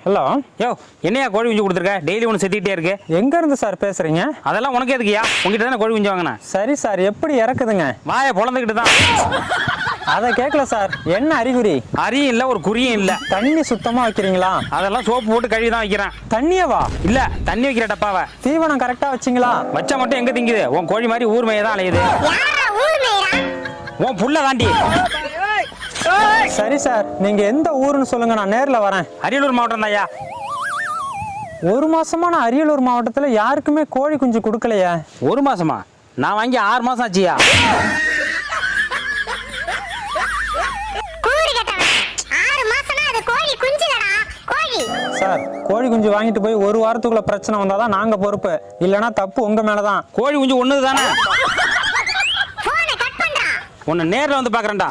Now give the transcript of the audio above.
Hello. யோ என்னையா கோழி குஞ்சு கொடுத்துருக்க? டெய்லி ஒன்று செத்திக்கிட்டே இருக்கு. எங்க இருந்து சார் பேசுறீங்க? அதெல்லாம் உனக்கு எதுக்குயா? உங்ககிட்ட தானே கோழி குஞ்சு வாங்கினேன். சரி சார், எப்படி இறக்குதுங்க? வாயை பொழந்துக்கிட்டு தான். அதை கேட்கல சார். என்ன அறிகுறி? அரியும் இல்லை, ஒரு குறியும் இல்லை. தண்ணி சுத்தமா வைக்கிறீங்களா? அதெல்லாம் சோப்பு போட்டு கழுவி தான் வைக்கிறேன். தண்ணியவா? இல்ல, தண்ணி வைக்கிற டப்பாவை. தீவனம் கரெக்டா வச்சிங்களா? வச்சா மட்டும் எங்க திங்குது? உன் கோழி மாதிரி ஊர் மேய தான் அலையுது. உன் புள்ள தாண்டி. சரி சார், நீங்க எந்த ஊருன்னு சொல்லுங்க, நான் நேர்ல வரேன். அரியலூர் மாவட்டம் தான்யா. ஒரு மாசமா நான் அரியலூர் மாவட்டத்துல யாருக்குமே கோழி குஞ்சு கொடுக்கலையே. ஒரு மாசமா? நான் வாங்கி 6 மாசம் ஆச்சியா. சார், கோழி குஞ்சு வாங்கிட்டு போய் ஒரு வாரத்துக்குள்ள பிரச்சனை வந்தாதான் நாங்க பொறுப்பு, இல்லனா தப்பு உங்க மேலதான். கோழி குஞ்சு ஒண்ணுது தானே. உன்னை நேர்ல வந்து பாக்குறேன்டா.